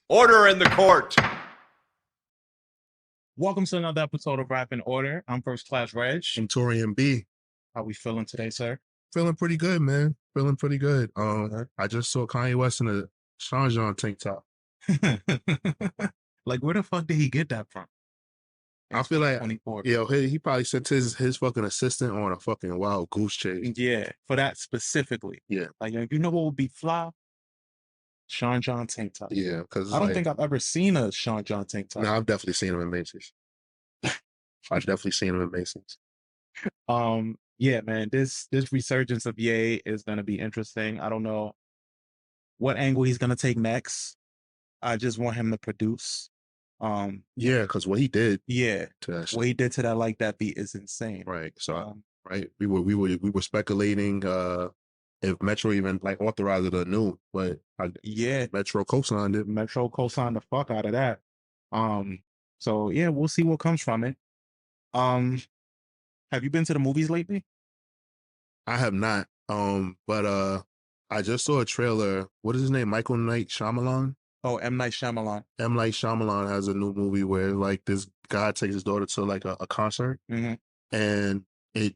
Order in the court. Welcome to another episode of Rap in Order. I'm First Class Reg. I'm Taurian B. How we feeling today, sir? Feeling pretty good, man. Feeling pretty good. I just saw Kanye West in a Sean tank top. Like, where the fuck did he get that from? I feel like, 24. he probably sent his fucking assistant on a fucking wild goose chase. Yeah, for that specifically. Yeah. Like, you know what would be fly? Sean John tank top. Yeah, because I don't think I've ever seen a Sean John tank top. No, I've definitely seen him in Macy's. I've definitely seen him in Macy's. Yeah, man, this resurgence of Ye is gonna be interesting. I don't know what angle he's gonna take next. I just want him to produce. Yeah, because what he did. Yeah, to that what he did to that Like That beat is insane. Right. So right, we were speculating if Metro even like authorized it anew, but yeah, Metro co-signed it. Metro co-signed the fuck out of that. So yeah, we'll see what comes from it. Have you been to the movies lately? I have not. But I just saw a trailer. What is his name? Michael Knight Shyamalan. Oh, M. Night Shyamalan. M. Night Shyamalan has a new movie where like this guy takes his daughter to like a concert, and it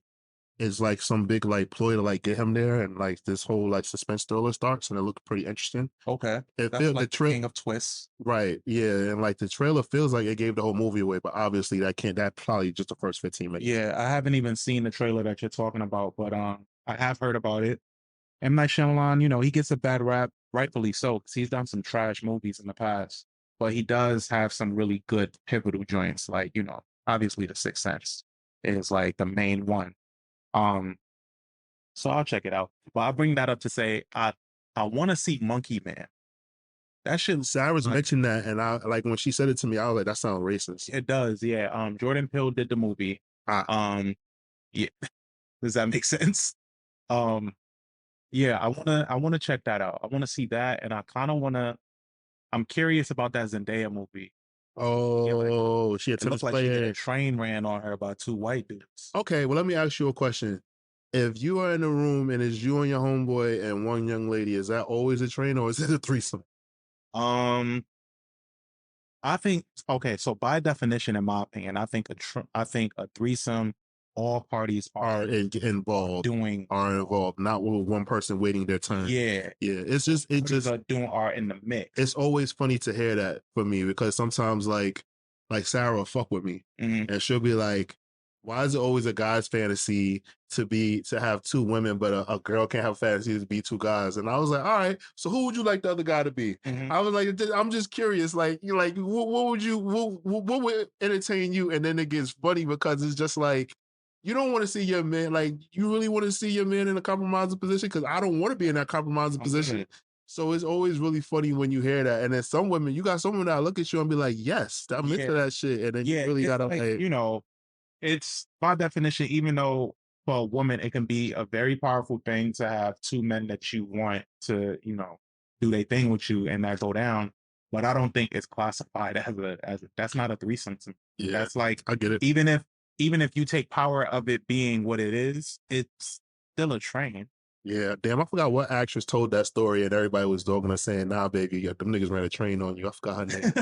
is like some big like ploy to like get him there, and like this whole like suspense thriller starts, and it looked pretty interesting. Okay, It that's feels like the king of twists. right, yeah, and like the trailer feels like it gave the whole movie away, but obviously that probably just the first 15 minutes. Yeah, I haven't even seen the trailer that you're talking about, but I have heard about it. M. Night Shyamalan, you know, he gets a bad rap, rightfully so, because he's done some trash movies in the past. But he does have some really good pivotal joints, like, you know, obviously The Sixth Sense is like the main one. So I'll check it out. But I bring that up to say I want to see Monkey Man. That shit. Sarah's mentioned that, and I like when she said it to me, I was like, that sounds racist. It does, yeah. Jordan Peele did the movie. Yeah. Does that make sense? Yeah, I wanna check that out. I wanna see that, and I kind of wanna. I'm curious about that Zendaya movie. Oh, she It looks like she did a train ran on her by two white dudes. Okay, well, let me ask you a question. If you are in a room and it's you and your homeboy and one young lady, is that always a train or is it a threesome? I think okay. So by definition, in my opinion, I think a threesome, all parties are involved, are involved, not with one person waiting their turn. Yeah, yeah. It's just are in the mix. It's always funny to hear that for me because sometimes like Sarah will fuck with me and she'll be like, why is it always a guy's fantasy to have two women, but a girl can't have fantasy to be two guys? And I was like, all right, so who would you like the other guy to be? I was like, I'm just curious, like, you like, what would entertain you? And then it gets funny because it's just like, you don't want to see your man, like, you really want to see your man in a compromising position? Because I don't want to be in that compromising position. So it's always really funny when you hear that. And then some women, you got some women that look at you and be like, yes, I'm into that shit. And then you really got to, like, you know, it's by definition, even though for a woman, it can be a very powerful thing to have two men that you want to, you know, do their thing with you and that go down. But I don't think it's classified as that's not a threesome. Yeah, that's like, I get it. Even if you take power of it being what it is, it's still a train. Yeah, damn, I forgot what actress told that story and everybody was dogging her saying, nah, baby, yeah, them niggas ran a train on you. I forgot her name.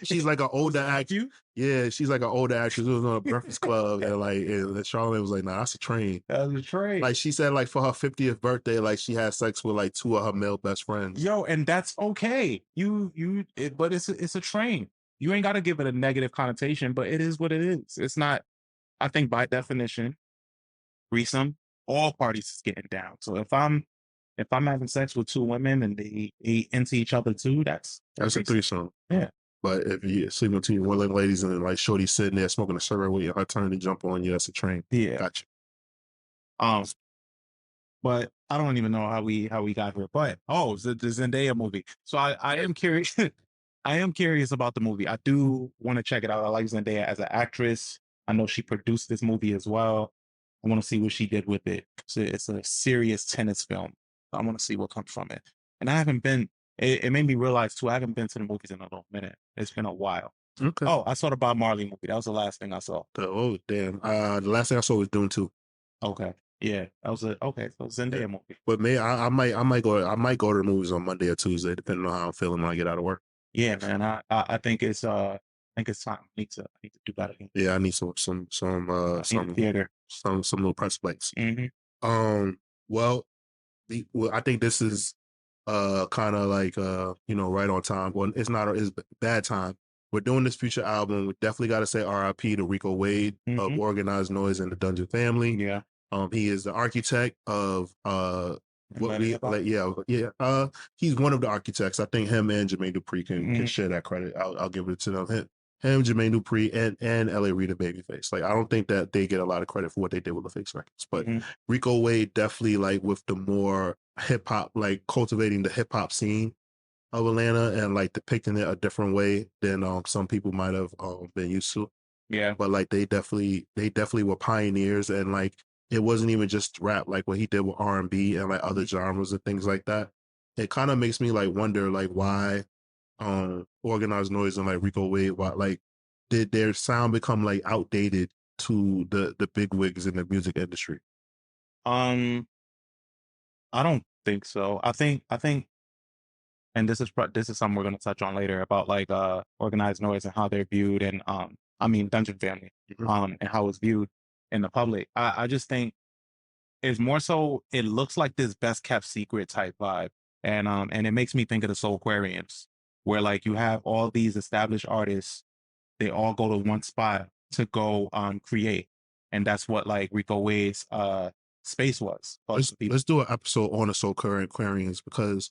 She's like an older actress. Yeah, she's like an older actress who was on a Breakfast Club. And Charlamagne was like, nah, that's a train. That was a train. Like she said, like for her 50th birthday, like she had sex with like two of her male best friends. Yo, and that's okay. But it's a train. You ain't got to give it a negative connotation, but it is what it is. It's not, I think by definition, threesome, all parties is getting down. So if I'm having sex with two women and they into each other too, that's a threesome. Yeah. But if you sleeping with two willing ladies and like shorty sitting there smoking a cigarette with you, her turn to jump on you, that's a train. Yeah. Gotcha. But I don't even know how we got here. But the Zendaya movie. So I am curious. I am curious about the movie. I do want to check it out. I like Zendaya as an actress. I know she produced this movie as well. I want to see what she did with it. So it's a serious tennis film. I want to see what comes from it. And I haven't been. It made me realize too. I haven't been to the movies in a little minute. It's been a while. Okay. Oh, I saw the Bob Marley movie. That was the last thing I saw. Oh damn. The last thing I saw was Dune 2. Okay. Yeah, that was a okay. So Yeah. Zendaya movie. But I might go to the movies on Monday or Tuesday, depending on how I'm feeling when I get out of work. Yeah, man. I I think it's time. I need to do that again. Yeah, I need I need a theater. some little press plates. Hmm. Um, well, well, I think this is kind of like right on time. Well, it's not it's bad time. We're doing this future album. We definitely got to say R.I.P. to Rico Wade of Hmm. Organized Noise and the Dungeon Family. Yeah. He is the architect of what Atlanta we hip hop. like. Yeah, yeah. He's one of the architects. I think him and Jermaine Dupri can Hmm. share that credit. I'll give it to them. Him, Jermaine Dupri, and L.A. Rita Babyface. Like I don't think that they get a lot of credit for what they did with the Face Records, but Hmm. Rico Wade definitely like with the more hip hop, like cultivating the hip hop scene of Atlanta and like depicting it a different way than some people might have been used to. Yeah. But like they definitely were pioneers and like it wasn't even just rap like what he did with R&B and like other Mhm. genres and things like that. It kind of makes me like wonder like why Organized Noise and like Rico Wade why like did their sound become like outdated to the big wigs in the music industry. Um, I don't think so. I think, and this is something we're gonna touch on later about like organized noise and how they're viewed, and I mean Dungeon Family, Mhm. and how it's viewed in the public. I just think it's more so it looks like this best kept secret type vibe, and it makes me think of the Soul Aquariums, where like you have all these established artists, they all go to one spot to go create, and that's what like Rico Wade's space was for some people. Let's do an episode on the Soul Current Aquarians because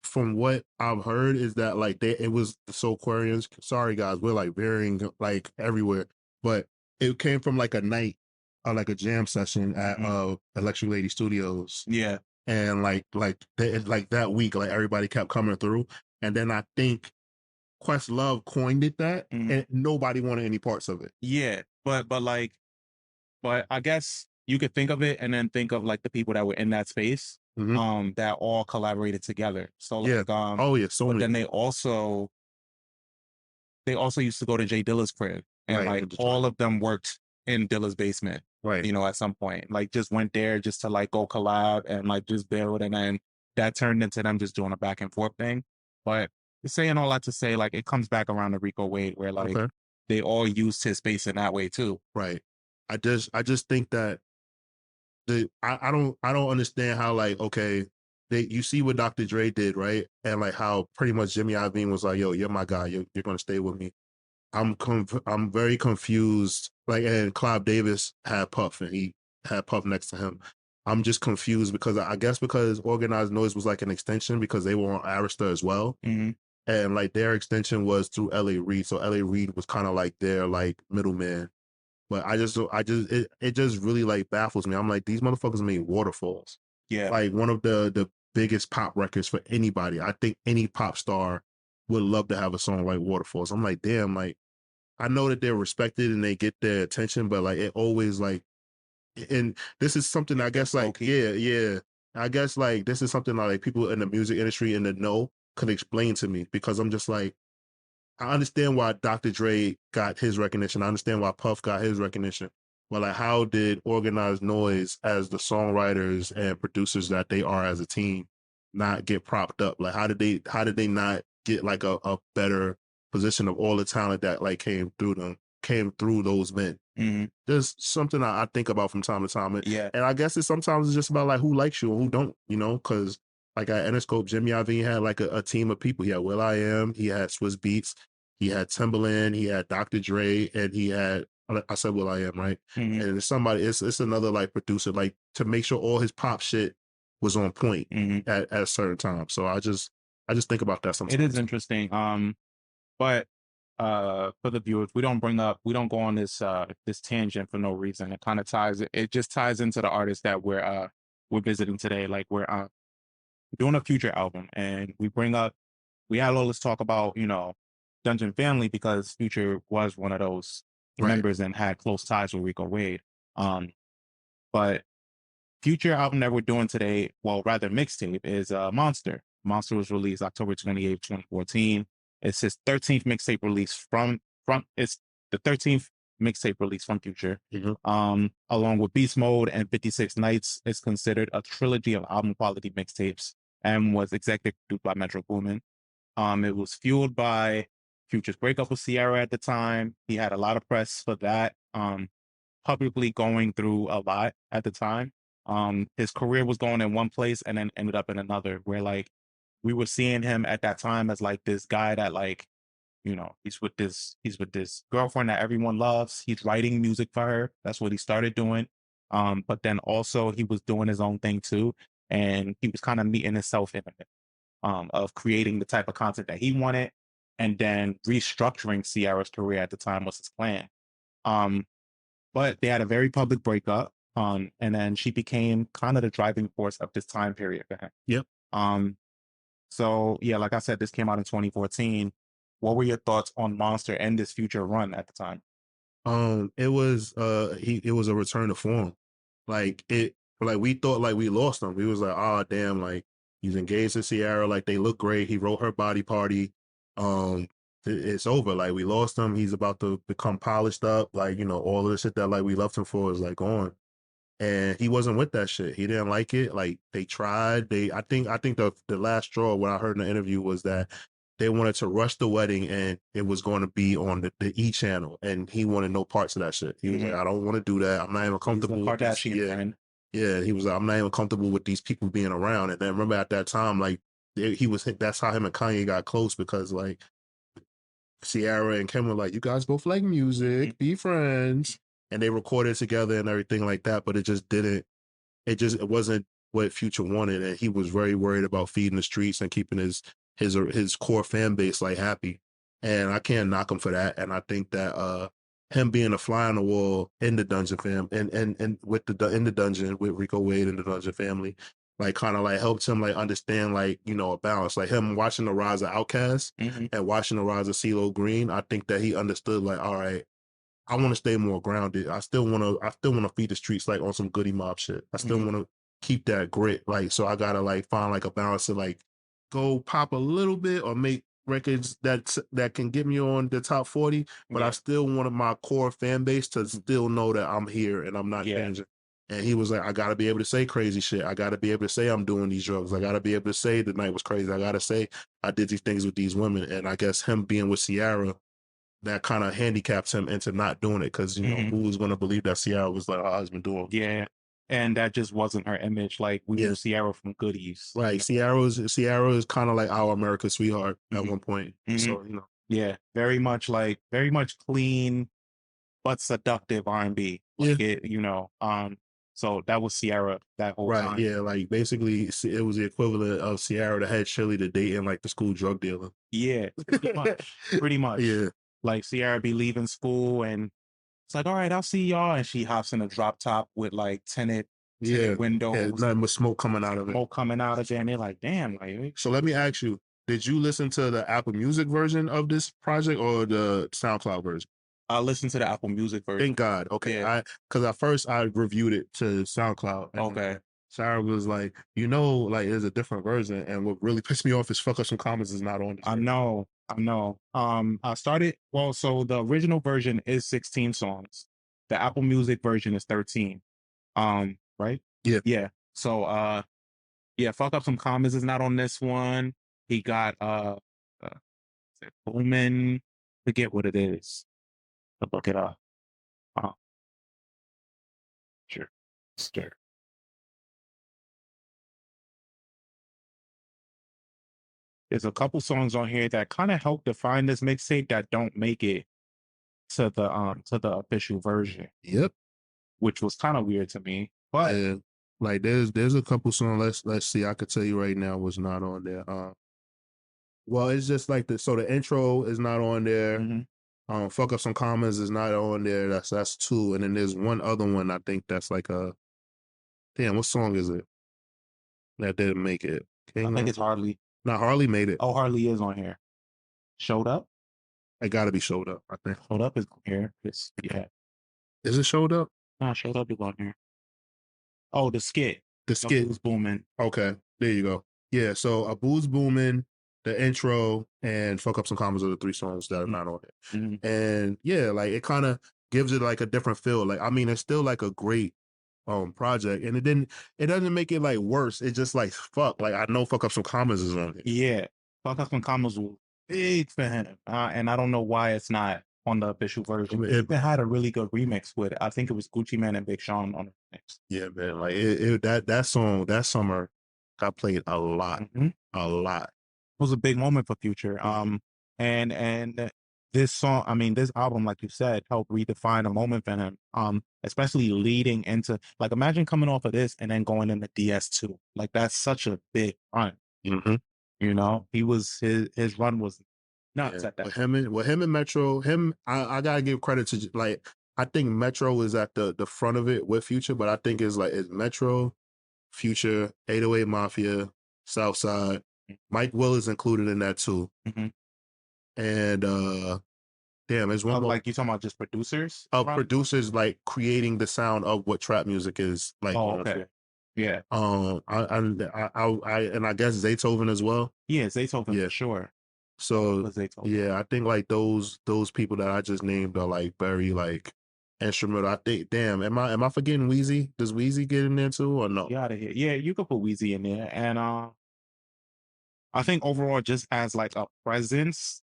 from what I've heard is that like it was the Soul Aquarians. Sorry guys, we're like varying like everywhere, but it came from like a night like a jam session at Mhm. Electric Lady Studios, Yeah. and like that week like everybody kept coming through, and then I think Questlove coined it that, Mhm. and nobody wanted any parts of it. Yeah, but like, but I guess you could think of it and then think of like the people that were in that space, Hmm. that all collaborated together. So Yeah. like, Oh yeah. So but many then people. they also used to go to Jay Dilla's crib, and Right like in Detroit. all of them worked in Dilla's basement. Right. You know, at some point, like just went there just to like go collab and like just build, and then that turned into them just doing a back and forth thing. But saying all that to say, like it comes back around to Rico Wade, where like Okay. they all used his space in that way too. Right. I just think that I don't understand how like okay you see what Dr. Dre did, right, and like how pretty much Jimmy Iovine was like, yo, you're my guy, you're gonna stay with me. I'm very confused. Like, and Clive Davis had Puff, and he had Puff next to him. I'm just confused because I guess because Organized Noise was like an extension because they were on Arista as well, Hmm. and like their extension was through L.A. Reid, so L.A. Reid was kind of like their like middleman. But it just really like baffles me. I'm like, these motherfuckers made Waterfalls, Yeah. like one of the biggest pop records for anybody. I think any pop star would love to have a song like Waterfalls. I'm like, damn, like I know that they're respected and they get their attention, but like it always like, and this is something I It guess feels low like, key. yeah, yeah. I guess like this is something that, like people in the music industry in the know could explain to me because I'm just like, I understand why Dr. Dre got his recognition. I understand why Puff got his recognition. But like, how did Organized Noise, as the songwriters and producers that they are as a team, not get propped up? Like, how did they not get like a better position of all the talent that like came through those men? Hmm. Just something I think about from time to time, Yeah. and I guess sometimes it's just about like who likes you and who don't, because like at Interscope, Jimmy Iovine had like a team of people. He had Will I Am, he had Swiss Beats, he had Timbaland, he had Dr. Dre, and he had I said Will I Am, right? Hmm. And it's somebody, it's another like producer, like to make sure all his pop shit was on point Hmm. at a certain time. So I just think about that It is sometimes. interesting. But for the viewers, we don't go on this tangent for no reason. It kind of it just ties into the artist that we're visiting today. Like we're doing a future album, and we had all this talk about, Dungeon Family, because Future was one of those Right, members and had close ties with Rico Wade. But future album that we're doing today, well, rather mixtape, is Monster. Monster was released October 28th, 2014. It's his 13th mixtape release from it's the 13th mixtape release from Future. Mm-hmm. Along with Beast Mode and 56 Nights, is considered a trilogy of album quality mixtapes and was executive produced by Metro Boomin. It was fueled by Future's breakup with Ciara at the time. He had a lot of press for that. Publicly going through a lot at the time. His career was going in one place and then ended up in another, where like we were seeing him at that time as like this guy that like, you know, he's with this girlfriend that everyone loves. He's writing music for her. That's what he started doing. But then also he was doing his own thing too. And he was kind of meeting himself in it, of creating the type of content that he wanted, and then restructuring Ciara's career at the time was his plan. Um, but they had a very public breakup. And then she became kind of the driving force of this time period for him. Yep. So yeah, like I said, this came out in 2014. What were your thoughts on Monster and this Future run at the time? It was it was a return to form. Like we thought like we lost him. We was like, oh damn, like he's engaged to Ciara, like they look great. He wrote her Body Party. It's over. Like we lost him. He's about to become polished up. Like, you know, all of the shit that like we loved him for is like gone. And he wasn't with that shit. He didn't like it. Like they tried. I think the last straw, what I heard in the interview was that they wanted to rush the wedding and it was going to be on the E channel, and he wanted no parts of that shit. He was like, I don't want to do that. I'm not even comfortable with this. Yeah, he was like, I'm not even comfortable with these people being around. And then remember at that time, like that's how him and Kanye got close, because like Ciara and Kim were like, you guys both like music, be friends. And they recorded together and everything like that, but it wasn't what Future wanted. And he was very worried about feeding the streets and keeping his core fan base like happy. And I can't knock him for that. And I think that him being a fly on the wall in the Dungeon fam and with in the dungeon with Rico Wade and the Dungeon family, like kind of like helped him like understand, like, you know, a balance. Like him watching the rise of Outkast and watching the rise of CeeLo Green, I think that he understood like, all right, I want to stay more grounded. I still want to feed the streets like on some goody mob shit. I still want to keep that grit. Like, so I gotta like find like a balance to like go pop a little bit or make records that can get me on the top 40, but I still wanted my core fan base to still know that I'm here and I'm not changing. And he was like, I gotta be able to say crazy shit. I gotta be able to say I'm doing these drugs. I gotta be able to say the night was crazy. I gotta say I did these things with these women. And I guess him being with Ciara, that kind of handicaps him into not doing it, because, you know, who was going to believe that Ciara was like her husband doing? Yeah. And that just wasn't her image. Like we knew Ciara from Goodies. Like Ciara is kind of like our American sweetheart at one point. So, you know. Yeah, very much clean but seductive R&B. Like it, you know. So that was Ciara that whole time. Yeah, like basically it was the equivalent of Ciara, the head cheerleader, dating like the school drug dealer. Yeah, pretty much. Pretty much. Yeah. Like Ciara be leaving school and it's like, all right, I'll see y'all. And she hops in a drop top with like tinted windows. Yeah, nothing but smoke coming out of it. Smoke coming out of it. And they're like, damn. Like, so let me ask you, did you listen to the Apple Music version of this project or the SoundCloud version? I listened to the Apple Music version. Thank God. Okay. Because at first I reviewed it to SoundCloud. Okay. Sarah was like, you know, like there's a different version, and what really pissed me off is Fuck Up Some Comments is not on this. I know. I started, so the original version is 16 songs. The Apple Music version is 13. Right? Yeah. Yeah. So Fuck Up Some Comments is not on this one. He got Bowman, forget what it is. I'll look it up. Sure. There's a couple songs on here that kind of help define this mixtape that don't make it to the official version. Yep. Which was kind of weird to me. But like there's a couple songs, let's see, I could tell you right now was not on there. Well, it's just like the intro is not on there. Fuck Up Some Comments is not on there. That's two. And then there's one other one, I think that's like damn, what song is it that didn't make it? I think it's Harley. No, Harley made it. Oh, Harley is on here. Showed Up? It gotta be Showed Up, I think. Showed Up is on here. Is it Showed Up? No, Showed Up is on here. Oh, the skit. The skit. Abu's Booming. Okay, there you go. Yeah, so Abu's Booming, the intro, and Fuck Up Some Comments are the three songs that are not on it. And yeah, like it kind of, gives it like a different feel. Like I mean, it's still like a great project, and it doesn't make it like worse. It just like fuck. Like I know fuck up some comments is on it. Yeah, Fuck Up and Commas was big for him, and I don't know why it's not on the official I version. mean, It even had a really good remix with it. I think it was Gucci Man and Big Sean on the remix. yeah, man. Like that song that summer got played Mhm. a lot. Was a big moment for Future. And this song, I mean, this album, like you said, helped redefine a moment for him. Especially leading into like imagine coming off of this and then going into DS2. Like that's such a big run. Mm-hmm. You know, his run was nuts Yeah, at that. with him and Metro, I gotta give credit to like I think Metro is at the front of it with Future, but I think it's Metro, Future, 808 Mafia, Southside, Mike Will is included in that too, Mm-hmm. and damn, there's one more Like you talking about just producers? of producers like creating the sound of what trap music is like. Oh, okay. Yeah. I guess Zaytoven as well. Yeah, Zaytoven Yeah. for sure. So Was Zaytoven. yeah, I think like those people that I just named are like very like instrumental. I think, damn, am I forgetting Wheezy? Does Wheezy get in there too or no? You out of here. Yeah, you could put Weezy in there. And I think overall, just as like a presence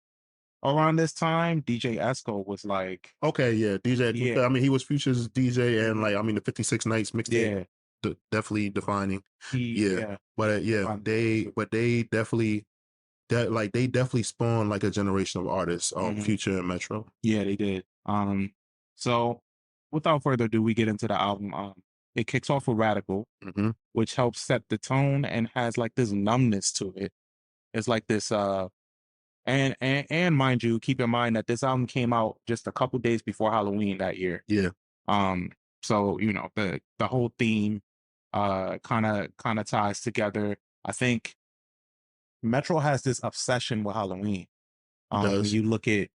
around this time, DJ Esco was like, Okay, yeah, DJ. yeah, I mean, he was Future's DJ, and like I mean, the 56 Nights mixtape, yeah, definitely defining. he, Yeah, yeah, but yeah, they definitely they definitely spawned like a generation of artists. Future and Metro. yeah, they did. So without further ado, we get into the album. It kicks off with Radical, Mm-hmm. which helps set the tone and has like this numbness to it. It's like this and mind you, keep in mind that this album came out just a couple days before Halloween that year. Yeah, Um, so you know, the whole theme kind of ties together. I think Metro has this obsession with Halloween. he When does. you look at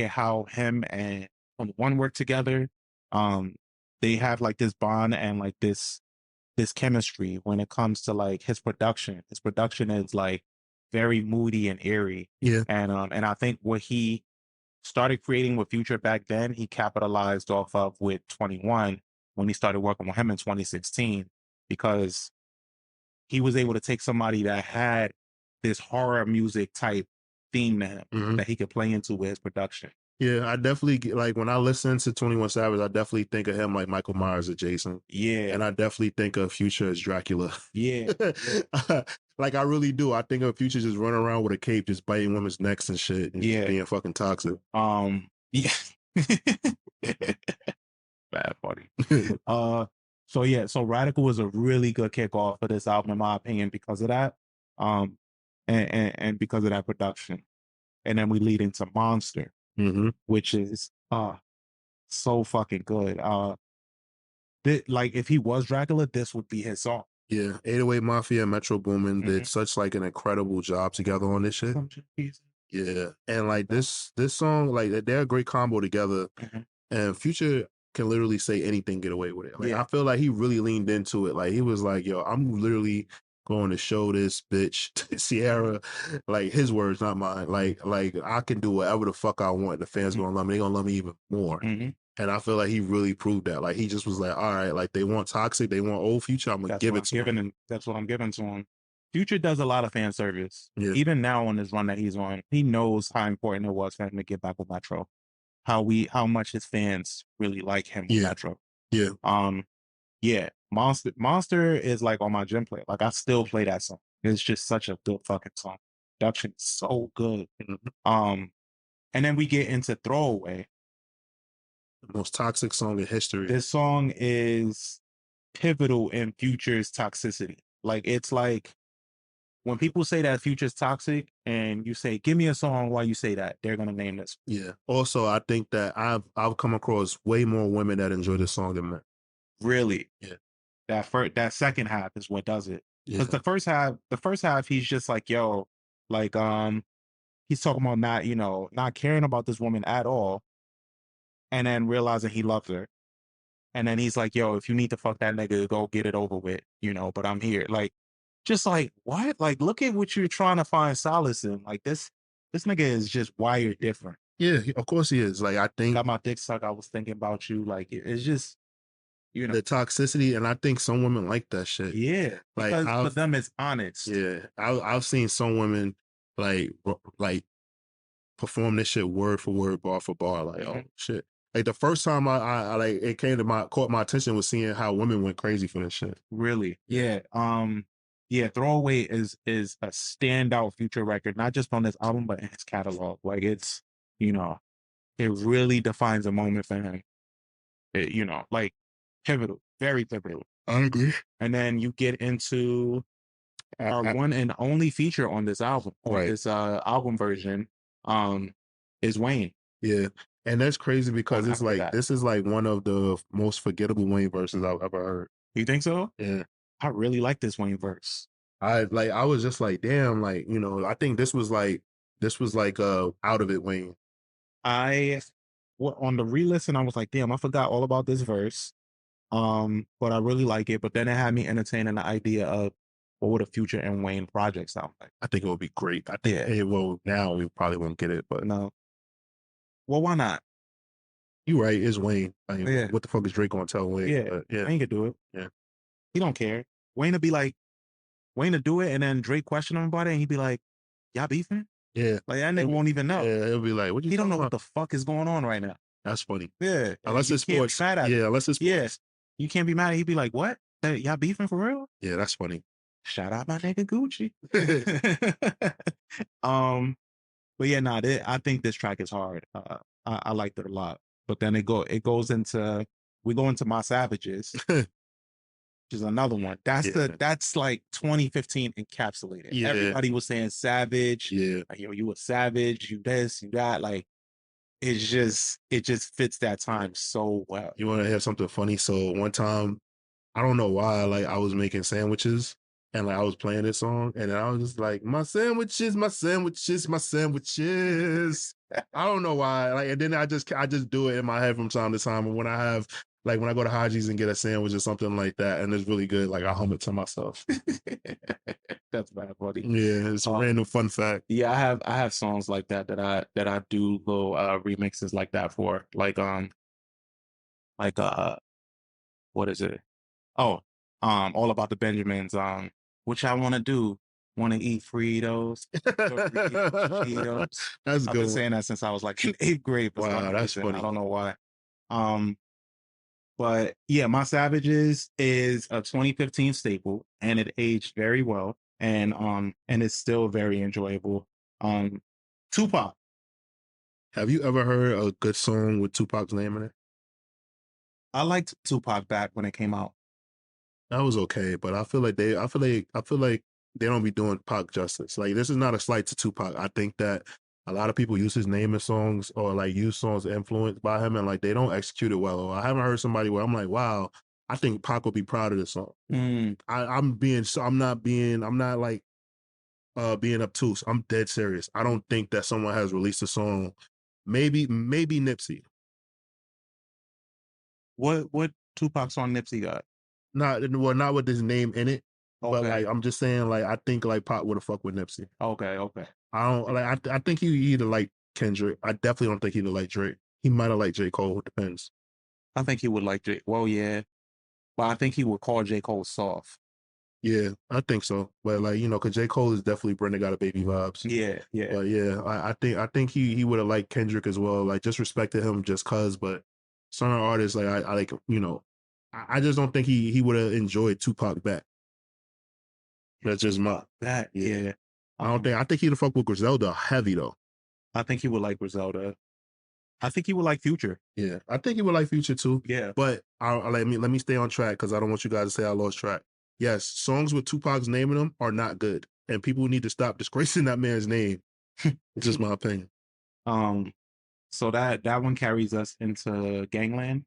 how him and One work together, um, they have like this bond and like this chemistry when it comes to like his production. His production is like very moody and eerie. Yeah, And I think what he started creating with Future back then, he capitalized off of with 21 when he started working with him in 2016, because he was able to take somebody that had this horror music type theme to him mm-hmm. that he could play into with his production. Yeah, I definitely like when I listen to 21 Savage, I definitely think of him like Michael Myers or Jason. Yeah. And I definitely think of Future as Dracula. Yeah. Like I really do. I think of Future just running around with a cape, just biting women's necks and shit, and just being fucking toxic. Yeah. Bad funny. So Radical was a really good kickoff for this album, in my opinion, because of that. And because of that production. And then we lead into Monster, which is so fucking good. Like if he was Dracula, this would be his song. Yeah, 808 Mafia and Metro Boomin did such like an incredible job together on this shit. Yeah, and like this song, like they're a great combo together. And Future can literally say anything, get away with it. Like I feel like he really leaned into it. Like he was like, "Yo, I'm literally going to show this bitch Sierra, like his words, not mine. Like I can do whatever the fuck I want. The fans gonna love me. They gonna love me even more." And I feel like he really proved that. Like he just was like, all right, like they want toxic, they want old Future. I'm gonna give it to him. That's what I'm giving to him. Future does a lot of fan service. Yeah. Even now on this run that he's on, he knows how important it was for him to get back with Metro. How much his fans really like him with Metro. Yeah. Yeah. Monster is like on my gym play. Like I still play that song. It's just such a good fucking song. Production is so good. And then we get into Throwaway. The most toxic song in history. This song is pivotal in Future's toxicity. Like it's like when people say that Future's toxic and you say, give me a song while you say that, they're gonna name this. Yeah. Also, I think that I've come across way more women that enjoy this song than men. Really? Yeah. That second half is what does it. Because the first half, he's just like, yo, like he's talking about not caring about this woman at all, and then realizing he loves her. And then he's like, yo, if you need to fuck that nigga, go get it over with, but I'm here. Like, just like, what? Like, look at what you're trying to find solace in. Like, this nigga is just wired different. Yeah, of course he is. Like I think Got my dick sucked. I was thinking about you. Like it's just you know, the toxicity, and I think some women like that shit. yeah, Like because for I've them it's honest. yeah, I've seen some women like perform this shit word for word, bar for bar. Like, oh Mhm. shit. Like the first time I like it came to my caught my attention was seeing how women went crazy for this shit. Really, Yeah. yeah. Yeah. Throwaway is a standout future record, not just on this album, but in his catalog. Like it's you know, it really defines a moment for him. Like pivotal, very pivotal. I agree. And then you get into our one and only feature on this album, on Right. this album version, um, is Wayne Yeah. And that's crazy on because it's After like That. this is like one of the most forgettable Wayne verses I've ever heard. You think so? Yeah. I really like this Wayne verse. I was just like, damn, like, I think this was like out of it Wayne. I on the re-listen, I was like, damn, I forgot all about this verse. But I really like it. But then it had me entertaining the idea of what would a future and Wayne project sound like. I think it would be great. I think Yeah. well now we probably won't get it, but No. Well, why not? you right, it's Wayne. I mean, Yeah. what the fuck is Drake gonna tell Wayne? Yeah. But yeah, Wayne could do it. yeah. He don't care. Wayne would be like, Wayne to do it, and then Drake question him about it, and he'd be like, "Y'all beefing?" Yeah. Like that nigga It'll be won't even know. yeah, it'll be like, "What you He don't talking know what about?" the fuck is going on right now. That's funny. Yeah, and Unless you it's can't be sports. mad at Yeah, him. unless it's Yeah, sports. you can't be mad. He'd be like, "What? Y'all beefing for real?" Yeah, that's funny. Shout out my nigga Gucci. um, but yeah, nah, I think this track is hard. I liked it a lot. But then it goes into we go into My Savages, which is another one. Yeah. That's like 2015 encapsulated. Yeah. Everybody was saying savage, Yeah. like, yo, you a savage, you this, you that. Like it just fits that time so well. You wanna hear something funny? So one time, I don't know why, like I was making sandwiches and like I was playing this song and then I was just like, my sandwiches, my sandwiches, my sandwiches. I don't know why. Like, and then I just do it in my head from time to time. And when I have like when I go to Haji's and get a sandwich or something like that, and it's really good, like I hum it to myself. That's bad, buddy. Yeah, it's a random fun fact. Yeah, I have songs like that that I do little remixes like that for. Like what is it? Oh, All About the Benjamins. Which I want to do. Want to eat Fritos, Doritos, Cheetos. That's a I've good been one. saying that since I was like in eighth grade for some Wow, that's reason. I funny. don't know why. Um, but yeah, My Savages is a 2015 staple, and it aged very well, and it's still very enjoyable. Um, Tupac, Have you ever heard a good song with Tupac's name in it? I liked Tupac back when it came out. That was okay, but I feel like they don't be doing Pac justice. Like this is not a slight to Tupac. I think that a lot of people use his name in songs or like use songs influenced by him and like they don't execute it well. Or I haven't heard somebody where I'm like, wow, I think Pac would be proud of this song. Mm, I'm not like being obtuse. I'm dead serious. I don't think that someone has released a song. Maybe Nipsey. what Tupac song Nipsey got? Not with his name in it, but Okay, like I'm just saying, like I think like Pop would have fucked with Nipsey. okay. I don't like. I think he either like Kendrick. I definitely don't think he'd like Drake. He might have liked J Cole. Depends. I think he would like J. Well, yeah, but I think he would call J. Cole soft. Yeah, I think so. But like because J Cole is definitely Brenda got a baby vibes. Yeah, yeah. But yeah, I think he would have liked Kendrick as well. Like just respected him just cause. But some artists like I like I just don't think he would have enjoyed Tupac back. That's just my That, yeah. yeah. I think he'd have fucked with Griselda heavy though. I think he would like Griselda. I think he would like Future. Yeah, I think he would like Future too. Yeah. But let me stay on track because I don't want you guys to say I lost track. Yes, songs with Tupac's name in them are not good, and people need to stop disgracing that man's name. It's just my opinion. Um, so that one carries us into Gangland,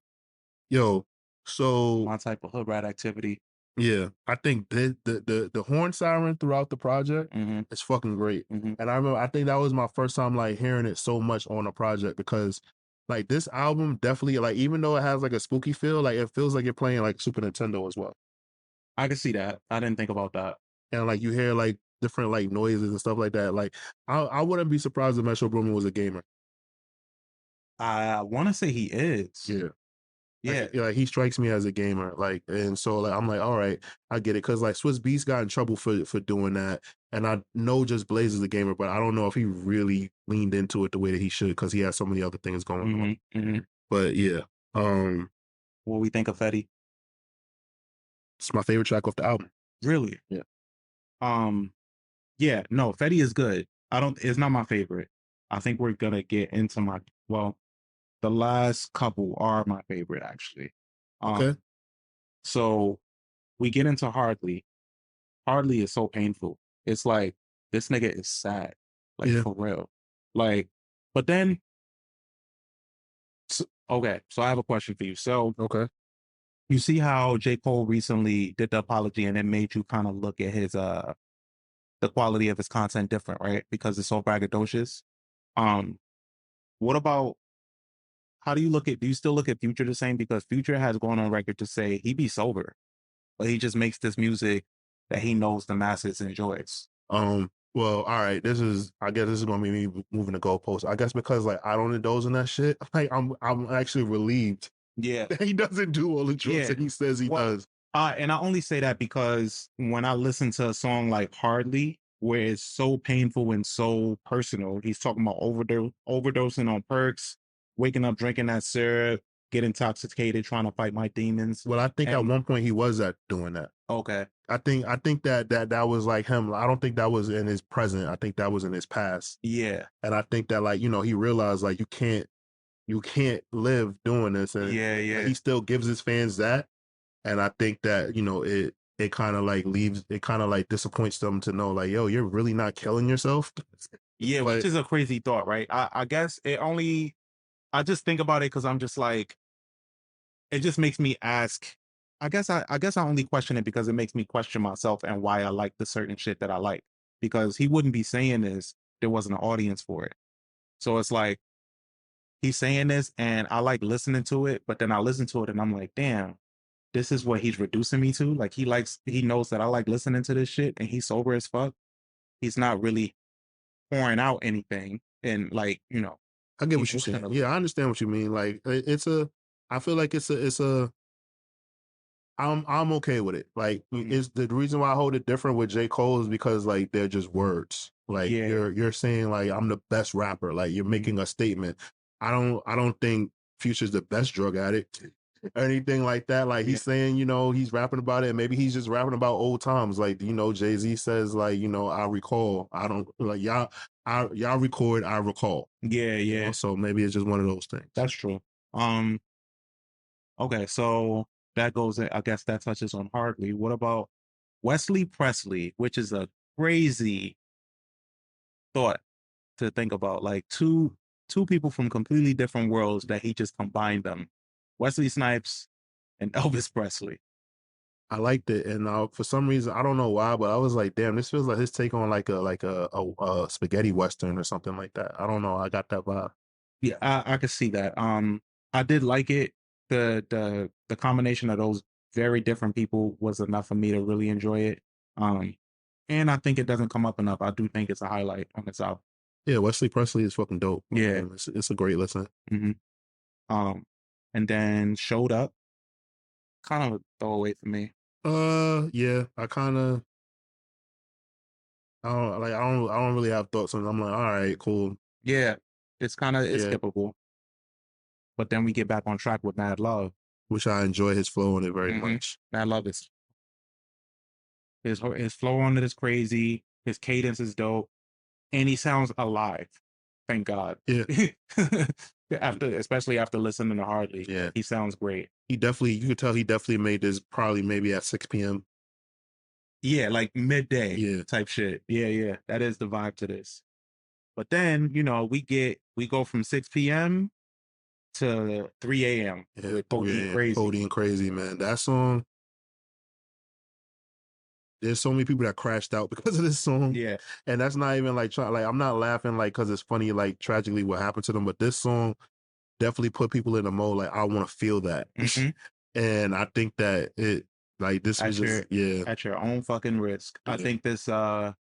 Yo, so my type of hood rat activity. yeah, I think the horn siren throughout the project Mm-hmm. is fucking great, Mm-hmm. and I think that was my first time like hearing it so much on a project because like this album definitely like even though it has like a spooky feel, like it feels like you're playing like Super Nintendo as well. I can see that. I didn't think about that. And like you hear like different like noises and stuff like that. Like I wouldn't be surprised if Metro Boomin was a gamer. I want to say he is. Yeah. Yeah. Like he strikes me as a gamer, like, and so like I'm like, all right, I get it, because like Swiss Beats got in trouble for doing that, and I know Just Blaze is a gamer, but I don't know if he really leaned into it the way that he should, because he has so many other things going on. But yeah, um, What we think of Fetty? it's my favorite track off the album. Really? Yeah. Um. Yeah. No, Fetty is good. I don't. It's not my favorite. I think we're gonna get into my. Well, the last couple are my favorite actually. Okay. So we get into Hardly. Hardly is so painful. It's like this nigga is sad, like Yeah. for real. Like, but then, okay. So I have a question for you. So Okay. you see how J. Cole recently did the apology, and it made you kind of look at his the quality of his content different, right? Because it's so braggadocious. Um, what about how do you look at? Do you still look at Future the same? Because Future has gone on record to say he be sober, but he just makes this music that he knows the masses enjoys. Well, all right. I guess this is gonna be me moving the goalpost. I guess because like I don't indulge in that shit. Like I'm actually relieved Yeah, that he doesn't do all the drugs yeah. that he says he Well, does. and I only say that because when I listen to a song like Hardly, where it's so painful and so personal, he's talking about overdosing on perks, waking up drinking that syrup, get intoxicated, trying to fight my demons. Well, I think at And one point he was at doing that. okay, I think that was like him. I don't think that was in his present. I think that was in his past. yeah, And I think that like, he realized like you can't live doing this, and yeah, but yeah, he still gives his fans that. And I think that, it kind of like leaves it kind of like disappoints them to know like, yo, you're really not killing yourself. yeah, which But is a crazy thought, right? I guess it only I just think about it because I'm just like it just makes me ask. I guess I only question it because it makes me question myself and why I like the certain shit that I like. Because he wouldn't be saying this, there wasn't an audience for it. So it's like he's saying this and I like listening to it, but then I listen to it and I'm like, damn, this is what he's reducing me to. Like he knows that I like listening to this shit and he's sober as fuck. He's not really pouring out anything and like, I get what you're saying. emotionally. Yeah, I understand what you mean. Like I feel like it's a I'm okay with it. Like Mhm. is the reason why I hold it different with J. Cole is because like they're just words. Like Yeah. you're saying like I'm the best rapper. Like you're Mhm. making a statement. I don't think Future's the best drug addict or anything like that. Like Yeah. he's saying, he's rapping about it. And maybe he's just rapping about old times. Like, Jay-Z says, like, I recall. I don't like y'all record, I recall. Yeah. Yeah. So maybe it's just one of those things. That's true. Um, okay, so that goes in, I guess that touches on Hardly. What about Wesley Presley, which is a crazy thought to think about. Like two people from completely different worlds that he just combined them. Wesley Snipes and Elvis Presley. I liked it, and for some reason I don't know why, but I was like, "Damn, this feels like his take on like a spaghetti western or something like that." I don't know. I got that vibe. Yeah, I could see that. I did like it. The combination of those very different people was enough for me to really enjoy it. Um, and I think it doesn't come up enough. I do think it's a highlight on this album. Yeah, Wesley Presley is fucking dope. Yeah. It's a great listen. hmm and then Showed Up, kind of a throwaway for me. Yeah, I don't really have thoughts on it. I'm like, all right, cool. Yeah, it's Yeah, skippable. But then we get back on track with Mad Love. which I enjoy his flow on it very hmm much. Mad Love is his flow on it is crazy. His cadence is dope, and he sounds alive. Thank God. Yeah, Especially after listening to Hardly, yeah. he sounds great. You could tell he definitely made this probably maybe at 6 p.m. Yeah, like midday Yeah, type shit. Yeah, yeah, that is the vibe to this. But then we go from 6 p.m. to 3 a.m. yeah, with Codeine yeah. Crazy. Cody and Crazy, man. That song, there's so many people that crashed out because of this song. Yeah. And that's not even like like I'm not laughing like because it's funny like tragically what happened to them, but this song definitely put people in a mode like I want to feel that. hmm And I think that it like this was At just your yeah. at your own fucking risk. I Yeah. think this oh,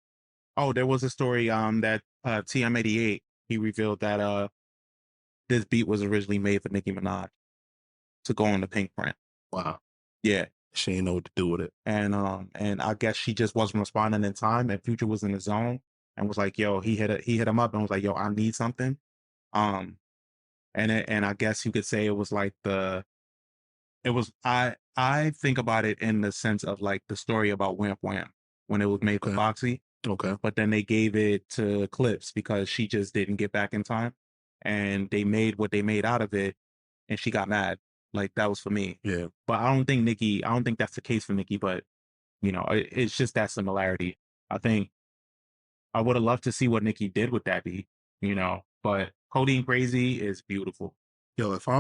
there was a story that TM88 he revealed that this beat was originally made for Nicki Minaj to go on the Pink print. Wow. Yeah. She ain't know what to do with it. And I guess she just wasn't responding in time, and Future was in the zone and was like, yo, he hit him up and was like, yo, I need something. And I guess you could say it was like I think about it in the sense of like the story about Wham Wham when it was made for Foxy. Okay. But then they gave it to Clips because she just didn't get back in time. And they made what they made out of it, and she got mad. Like, that was for me. Yeah. But I don't think that's the case for Nicki, but you know, it's just that similarity. I think I would have loved to see what Nicki did with that beat, you know, but Codeine Crazy is beautiful. Yo, if I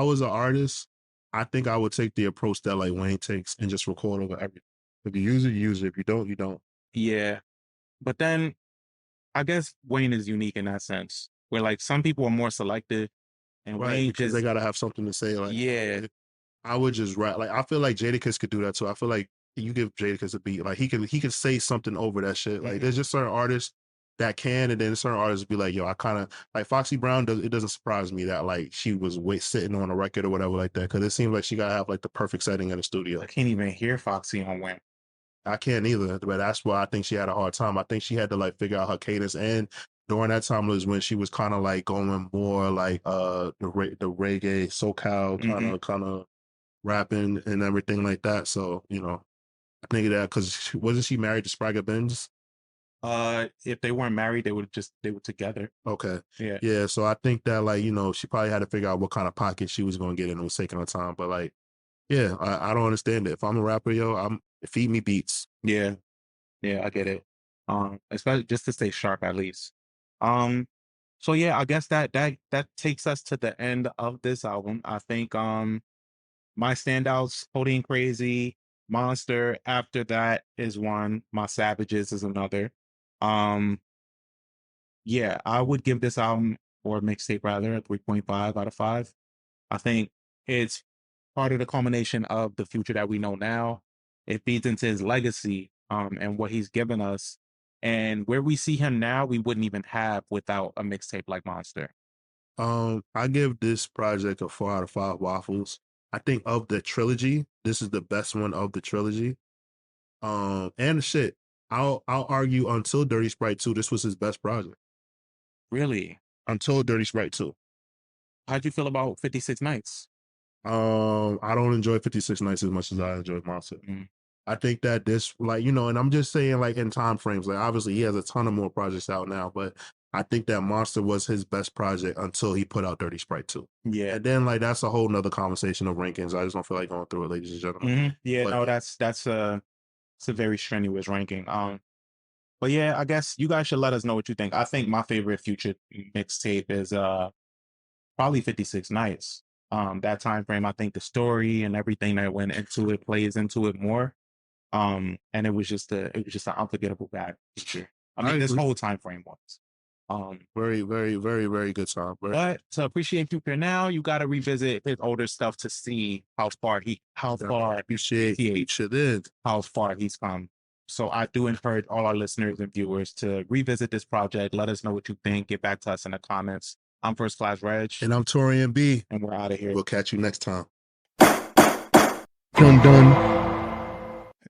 was an artist, I think I would take the approach that like Wayne takes and just record over everything. If you use it, you use it. If you don't, you don't. Yeah. But then I guess Wayne is unique in that sense, where like some people are more selective and Right, Wayne because just, they gotta have something to say. Like, yeah, I would just rap. Like, I feel like Jadakiss could do that too. I feel like you give Jadakiss a beat, like he could say something over that shit. Like, there's just certain artists that can, and then certain artists be like, yo, I kind of like Foxy Brown. It doesn't surprise me that like she was sitting on a record or whatever like that, because it seems like she gotta have like the perfect setting in the studio. I can't even hear Foxy on Wham. I can't either, but that's why I think she had a hard time. I think she had to like figure out her cadence, and during that time was when she was kind of like going more like the reggae SoCal kind of rapping and everything like that. So, you know, I think that because wasn't she married to Spragga Benz? If they weren't married, they were together. Okay. Yeah. Yeah. So I think that like, you know, she probably had to figure out what kind of pocket she was going to get in. It was taking her time. But like, yeah, I don't understand it. If I'm a rapper, yo, feed me beats. Yeah. Yeah, I get it. Especially just to stay sharp at least. So yeah, I guess that takes us to the end of this album. I think my standouts, Codeine Crazy, Monster, after that is one, My Savages is another. Um yeah, I would give this album, or mixtape rather, a 3.5 out of 5. I think it's part of the culmination of the Future that we know now. It feeds into his legacy, and what he's given us. And where we see him now, we wouldn't even have without a mixtape like Monster. I give this project a 4 out of 5 waffles. I think of the trilogy, this is the best one of the trilogy. And shit, I'll argue until Dirty Sprite 2, this was his best project. Really? Until Dirty Sprite 2. How'd you feel about 56 Nights? I don't enjoy 56 Nights as much as I enjoy Monster. I think that this, like, you know, and I'm just saying, like, in time frames, like, obviously he has a ton of more projects out now, but I think that Monster was his best project until he put out Dirty Sprite 2. Yeah. And then, like, that's a whole nother conversation of rankings. I just don't feel like going through it, ladies and gentlemen. Yeah, but, no, it's a very strenuous ranking. But yeah, I guess you guys should let us know what you think. I think my favorite Future mixtape is probably 56 Nights. That time frame, I think the story and everything that went into it plays into it more. And it was just an unforgettable bad Future. I mean, this whole time frame was. Very, very, very, very good song. But to appreciate Future now, you got to revisit his older stuff to see how far he's come. So I do encourage all our listeners and viewers to revisit this project. Let us know what you think. Get back to us in the comments. I'm First Class Reg. And I'm Taurian B. And we're out of here. We'll catch you next time. Dun dun.